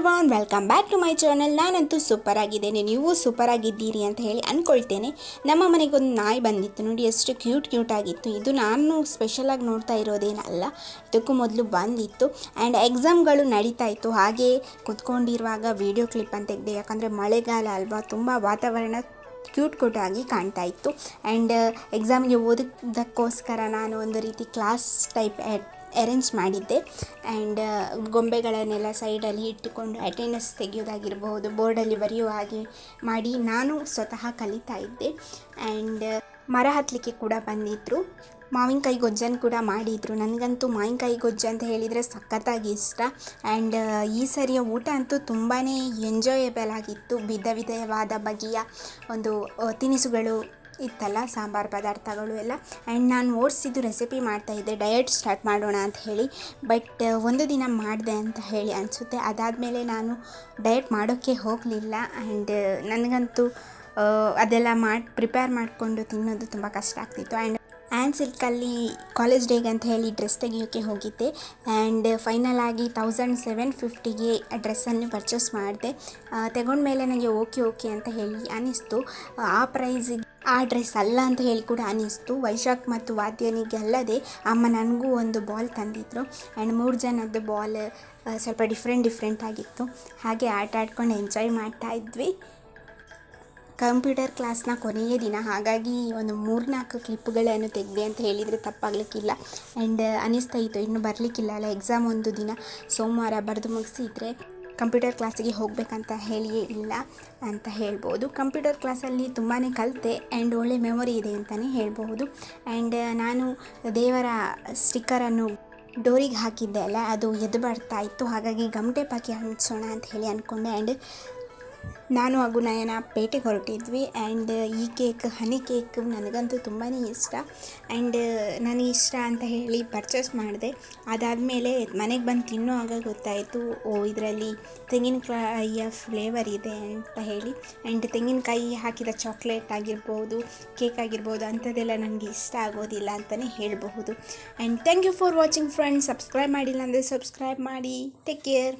Everyone, welcome back to my channel. ನಾನಂತೂ super ಆಗಿದ್ದೇನೆ, ನೀವು ಸೂಪರ್ ಆಗಿದ್ದೀರಿ ಅಂತ ಹೇಳಿ ಅಂದ್ಕೊಳ್ತೇನೆ. ನಮ್ಮ ಮನೆಗೊಂದು ನಾಯಿ ಬಂದಿತ್ತು ನೋಡಿ, ಎಷ್ಟು ಕ್ಯೂಟ್ ಆಗಿತ್ತು. ಇದು ನಾನು ಸ್ಪೆಷಲಾಗಿ ನೋಡ್ತಾ ಇರೋದೇನಲ್ಲ, ಇದಕ್ಕೂ ಮೊದಲು ಬಂದಿತ್ತು. ಆ್ಯಂಡ್ ಎಕ್ಸಾಮ್ಗಳು ನಡೀತಾ ಇತ್ತು, ಹಾಗೆ ಕುತ್ಕೊಂಡಿರುವಾಗ ವಿಡಿಯೋ ಕ್ಲಿಪ್ ಅಂತ ತೆಗೆದೆ. ಯಾಕಂದರೆ ಮಳೆಗಾಲ ಅಲ್ವಾ, ತುಂಬ ವಾತಾವರಣ ಕ್ಯೂಟ್ ಆಗಿ ಕಾಣ್ತಾ ಇತ್ತು. ಆ್ಯಂಡ್ ಎಕ್ಸಾಮ್ಗೆ ಓದೋದಕ್ಕೋಸ್ಕರ ನಾನು ಒಂದು ರೀತಿ ಕ್ಲಾಸ್ ಟೈಪ್ ಅರೇಂಜ್ ಮಾಡಿದ್ದೆ. ಆ್ಯಂಡ್ ಗೊಂಬೆಗಳನ್ನೆಲ್ಲ ಸೈಡಲ್ಲಿ ಇಟ್ಟುಕೊಂಡು ಅಟೆಂಡೆನ್ಸ್ ತೆಗೆಯೋದಾಗಿರ್ಬೋದು, ಬೋರ್ಡಲ್ಲಿ ಬರೆಯೋ ಹಾಗೆ ಮಾಡಿ ನಾನು ಸ್ವತಃ ಕಲಿತಾ ಇದ್ದೆ. ಆ್ಯಂಡ್ ಮರ ಹತ್ತಲಿಕ್ಕೆ ಕೂಡ ಬಂದಿದ್ದರು, ಮಾವಿನಕಾಯಿ ಗೊಜ್ಜನ್ನು ಕೂಡ ಮಾಡಿದರು. ನನಗಂತೂ ಮಾವಿನಕಾಯಿ ಗೊಜ್ಜು ಅಂತ ಹೇಳಿದರೆ ಸಖತ್ತಾಗಿ ಇಷ್ಟ. ಆ್ಯಂಡ್ ಈ ಸರಿಯ ಊಟ ಅಂತೂ ತುಂಬಾ ಎಂಜಾಯಬಲ್ ಆಗಿತ್ತು. ವಿಧವಾದ ಬಗೆಯ ಒಂದು ತಿನಿಸುಗಳು ಇತ್ತಲ್ಲ, ಸಾಂಬಾರು ಪದಾರ್ಥಗಳು ಎಲ್ಲ. ಆ್ಯಂಡ್ ನಾನು ಓಡಿಸಿದ್ದು ರೆಸಿಪಿ ಮಾಡ್ತಾಯಿದ್ದೆ, ಡಯಟ್ ಸ್ಟಾರ್ಟ್ ಮಾಡೋಣ ಅಂತ ಹೇಳಿ. ಬಟ್ ಒಂದು ದಿನ ಮಾಡಿದೆ ಅಂತ ಹೇಳಿ ಅನಿಸುತ್ತೆ. ಅದಾದಮೇಲೆ ನಾನು ಡಯಟ್ ಮಾಡೋಕ್ಕೆ ಹೋಗಲಿಲ್ಲ. ಆ್ಯಂಡ್ ನನಗಂತೂ ಅದೆಲ್ಲ ಪ್ರಿಪೇರ್ ಮಾಡಿಕೊಂಡು ತಿನ್ನೋದು ತುಂಬ ಕಷ್ಟ ಆಗ್ತಿತ್ತು. ಆ್ಯಂಡ್ ಸಿಲ್ಕಲ್ಲಿ ಕಾಲೇಜ್ ಡೇಗೆ ಅಂತ ಹೇಳಿ ಡ್ರೆಸ್ ತೆಗಿಯೋಕ್ಕೆ ಹೋಗಿದ್ದೆ. ಆ್ಯಂಡ್ ಫೈನಲ್ ಆಗಿ 1750ಗೆ ಡ್ರೆಸ್ಸನ್ನು ಪರ್ಚೇಸ್ ಮಾಡಿದೆ. ತಗೊಂಡ್ಮೇಲೆ ನನಗೆ ಓಕೆ ಅಂತ ಹೇಳಿ ಅನ್ನಿಸ್ತು. ಆ ಪ್ರೈಸಿಗೆ ಆ ಡ್ರೆಸ್ ಅಲ್ಲ ಅಂತ ಹೇಳಿ ಕೂಡ ಅನ್ನಿಸ್ತು. ವೈಶಾಖ್ ಮತ್ತು ವಾದ್ಯನಿಗಲ್ಲದೆ ಅಮ್ಮ ನನಗೂ ಒಂದು ಬಾಲ್ ತಂದಿದ್ರು. ಆ್ಯಂಡ್ 3 ಜನದ್ದು ಬಾಲ್ ಸ್ವಲ್ಪ ಡಿಫ್ರೆಂಟ್ ಆಗಿತ್ತು. ಹಾಗೆ ಆಟ ಆಡ್ಕೊಂಡು ಎಂಜಾಯ್ ಮಾಡ್ತಾಯಿದ್ವಿ. ಕಂಪ್ಯೂಟರ್ ಕ್ಲಾಸ್ನ ಕೊನೆಯ ದಿನ, ಹಾಗಾಗಿ ಒಂದು 3-4 ಕ್ಲಿಪ್ಗಳನ್ನು ತೆಗೆದೆ ಅಂತ ಹೇಳಿದರೆ ತಪ್ಪಾಗಲಿಕ್ಕಿಲ್ಲ. ಆ್ಯಂಡ್ ಅನ್ನಿಸ್ತಾ ಇತ್ತು ಇನ್ನು ಬರಲಿಕ್ಕಿಲ್ಲ ಅಲ್ಲ, ಎಕ್ಸಾಮ್ ಒಂದು ದಿನ ಸೋಮವಾರ ಬರೆದು ಮುಗಿಸಿದರೆ ಕಂಪ್ಯೂಟರ್ ಕ್ಲಾಸಿಗೆ ಹೋಗಬೇಕಂತ ಹೇಳಿಯೇ ಇಲ್ಲ ಅಂತ ಹೇಳ್ಬೋದು. ಕಂಪ್ಯೂಟರ್ ಕ್ಲಾಸಲ್ಲಿ ತುಂಬಾ ಕಲಿತೆ ಆ್ಯಂಡ್ ಒಳ್ಳೆ ಮೆಮೊರಿ ಇದೆ ಅಂತಲೇ ಹೇಳ್ಬೋದು. ಆ್ಯಂಡ್ ನಾನು ದೇವರ ಸ್ಟಿಕ್ಕರನ್ನು ಡೋರಿಗೆ ಹಾಕಿದ್ದೆ ಅಲ್ಲ, ಅದು ಎದ್ದು ಬರ್ತಾ ಇತ್ತು. ಹಾಗಾಗಿ ಗಮ್ ಟೇಪ್ ಹಾಕಿ ಅಂಟಿಸೋಣ ಅಂತ ಹೇಳಿ ಅಂದ್ಕೊಂಡೆ. ಆ್ಯಂಡ್ ನಾನು ಹಾಗೂ ನಯನ ಪೇಟೆಗೆ ಹೊರಟಿದ್ವಿ. ಆ್ಯಂಡ್ ಈ ಕೇಕ್, ಹನಿ ಕೇಕ್ ನನಗಂತೂ ತುಂಬಾ ಇಷ್ಟ. ಆ್ಯಂಡ್ ನನಗೆ ಇಷ್ಟ ಅಂತ ಹೇಳಿ ಪರ್ಚೇಸ್ ಮಾಡಿದೆ. ಅದಾದಮೇಲೆ ಮನೆಗೆ ಬಂದು ತಿನ್ನೋವಾಗ ಗೊತ್ತಾಯಿತು, ಇದರಲ್ಲಿ ತೆಂಗಿನಕಾಯಿಯ ಫ್ಲೇವರ್ ಇದೆ ಅಂತ ಹೇಳಿ. ಆ್ಯಂಡ್ ತೆಂಗಿನಕಾಯಿ ಹಾಕಿದ ಚಾಕ್ಲೇಟ್ ಆಗಿರ್ಬೋದು, ಕೇಕ್ ಆಗಿರ್ಬೋದು, ಅಂಥದ್ದೆಲ್ಲ ನನಗೆ ಇಷ್ಟ ಆಗೋದಿಲ್ಲ ಅಂತಲೇ ಹೇಳಬಹುದು. And thank you for watching friends. Subscribe ಮಾಡಿಲ್ಲ ಅಂದರೆ ಸಬ್ಸ್ಕ್ರೈಬ್ ಮಾಡಿ. Take care.